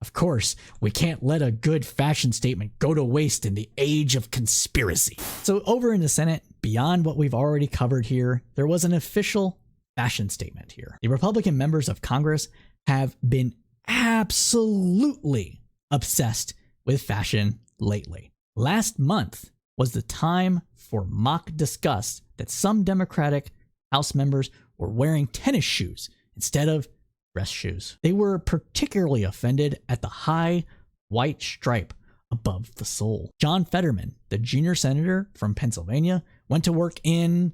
Of course, we can't let a good fashion statement go to waste in the age of conspiracy. So over in the Senate, beyond what we've already covered here, there was an official fashion statement here. The Republican members of Congress have been absolutely obsessed with fashion lately. Last month was the time for mock disgust that some Democratic House members were wearing tennis shoes instead of dress shoes. They were particularly offended at the high white stripe above the sole. John Fetterman, the junior senator from Pennsylvania, went to work in,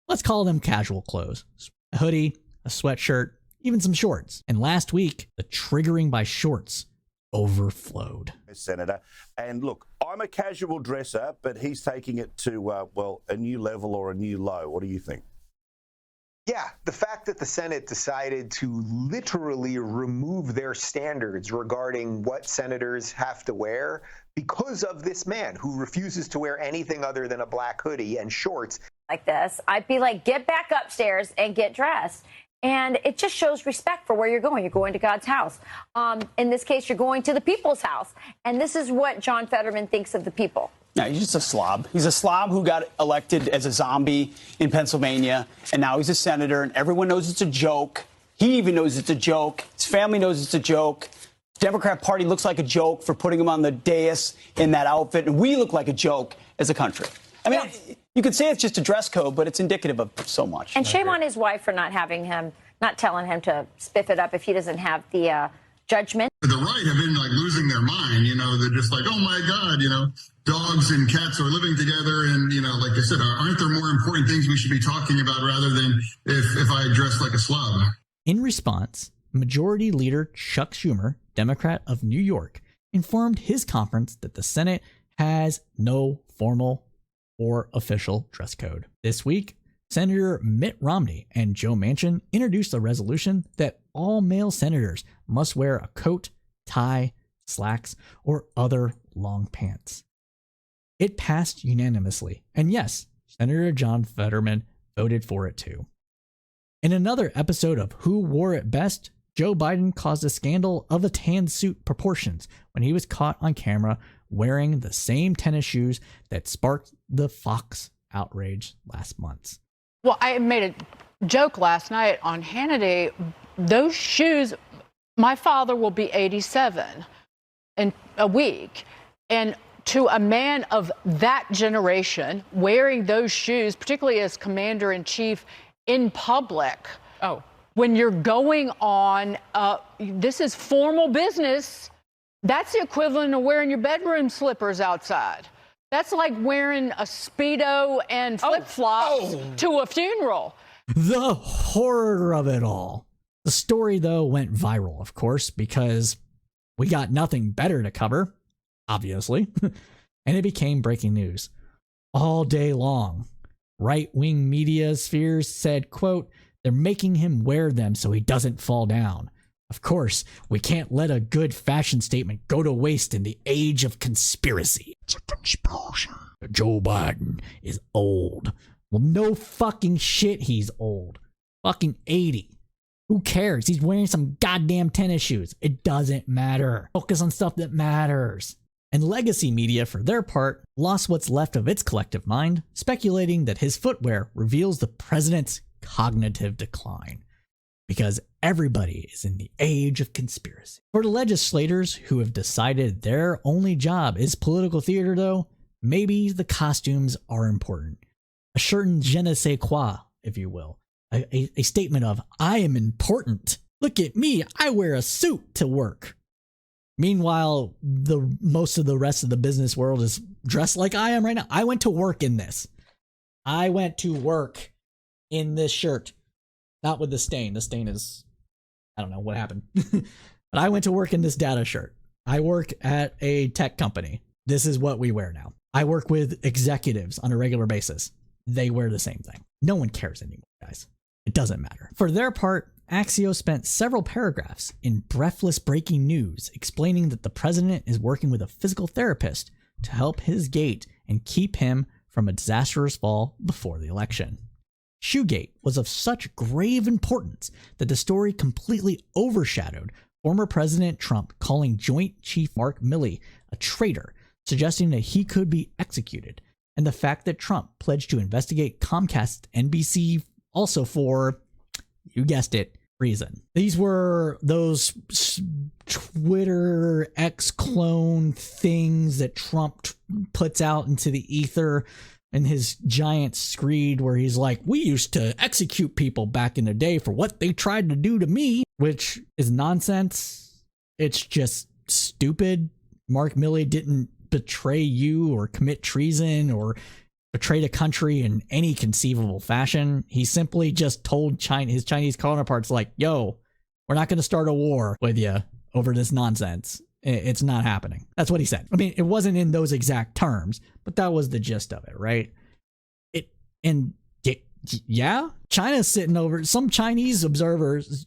let's call them casual clothes, a hoodie, a sweatshirt, even some shorts. And last week, the triggering by shorts overflowed. Senator, and look, I'm a casual dresser, but he's taking it to, well, a new level or a new low. What do you think? Yeah, the fact that the Senate decided to literally remove their standards regarding what senators have to wear because of this man who refuses to wear anything other than a black hoodie and shorts. Like this, I'd be like, get back upstairs and get dressed. And it just shows respect for where you're going. You're going to God's house. In this case, you're going to the people's house. And this is what John Fetterman thinks of the people. No, he's just a slob. He's a slob who got elected as a zombie in Pennsylvania, and now he's a senator, and everyone knows it's a joke. He even knows it's a joke. His family knows it's a joke. The Democrat Party looks like a joke for putting him on the dais in that outfit, and we look like a joke as a country. I mean, you could say it's just a dress code, but it's indicative of so much. And shame on his wife for not telling him to spiff it up if he doesn't have the judgment. The right have been like losing their mind, they're just like, oh my God, dogs and cats are living together. And, like I said, aren't there more important things we should be talking about rather than if I dress like a slob? In response, Majority Leader Chuck Schumer, Democrat of New York, informed his conference that the Senate has no formal or official dress code. This week, Senator Mitt Romney and Joe Manchin introduced a resolution that all male senators must wear a coat, tie, slacks, or other long pants. It passed unanimously, and yes, Senator John Fetterman voted for it too. In another episode of Who Wore It Best, Joe Biden caused a scandal of a tan suit proportions when he was caught on camera wearing the same tennis shoes that sparked the Fox outrage last month. Well, I made a joke last night on Hannity. Those shoes, my father will be 87 in a week. And to a man of that generation, wearing those shoes, particularly as commander-in-chief in public, when you're going on, this is formal business, that's the equivalent of wearing your bedroom slippers outside. That's like wearing a Speedo and flip-flops to a funeral. The horror of it all. The story, though, went viral, of course, because we got nothing better to cover, obviously, and it became breaking news. All day long, right-wing media spheres said, quote, they're making him wear them so he doesn't fall down. Of course, we can't let a good fashion statement go to waste in the age of conspiracy. It's a conspiracy. Joe Biden is old. Well, no fucking shit he's old. Fucking 80. Who cares? He's wearing some goddamn tennis shoes. It doesn't matter. Focus on stuff that matters. And legacy media, for their part, lost what's left of its collective mind, speculating that his footwear reveals the president's cognitive decline. Because everybody is in the age of conspiracy. For the legislators who have decided their only job is political theater, though, maybe the costumes are important. A certain je ne sais quoi, if you will. A statement of, I am important. Look at me, I wear a suit to work. Meanwhile, most of the rest of the business world is dressed like I am right now. I went to work in this. I went to work in this shirt. Not with the stain. The stain is, I don't know what happened. But I went to work in this data shirt. I work at a tech company. This is what we wear now. I work with executives on a regular basis. They wear the same thing. No one cares anymore, guys. It doesn't matter. For their part, Axios spent several paragraphs in breathless breaking news explaining that the president is working with a physical therapist to help his gait and keep him from a disastrous fall before the election. Shoegate was of such grave importance that the story completely overshadowed Former President Trump calling Joint Chief Mark Milley a traitor, suggesting that he could be executed, and the fact that Trump pledged to investigate Comcast NBC also for, you guessed it, treason. These were those Twitter X clone things that Trump puts out into the ether in his giant screed where he's like, we used to execute people back in the day for what they tried to do to me, which is nonsense. It's just stupid. Mark Milley didn't betray you or commit treason or betray the country in any conceivable fashion. He simply just told his Chinese counterparts, like, yo, we're not going to start a war with you over this nonsense. It's not happening. That's what he said. I mean, it wasn't in those exact terms, but that was the gist of it, right? China's sitting over, some Chinese observers,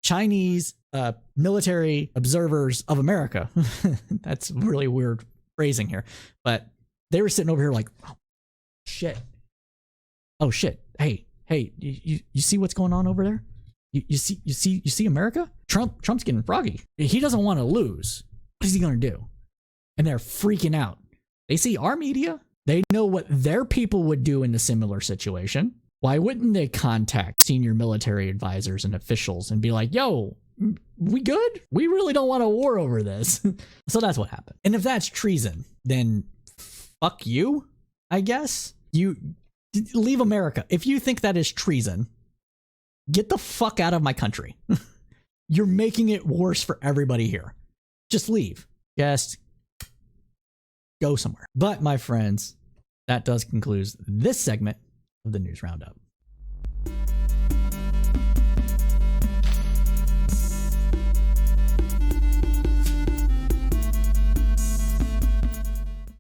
Chinese military observers of America. That's really weird phrasing here, but they were sitting over here like, oh shit, hey, you see what's going on over there? You see America? Trump's getting froggy. He doesn't want to lose. What is he going to do? And they're freaking out. They see our media. They know what their people would do in a similar situation. Why wouldn't they contact senior military advisors and officials and be like, yo, we good? We really don't want a war over this. So that's what happened. And if that's treason, then fuck you, I guess. You leave America. If you think that is treason, get the fuck out of my country. You're making it worse for everybody here. Just leave. Just go somewhere. But my friends, that does conclude this segment of the News Roundup.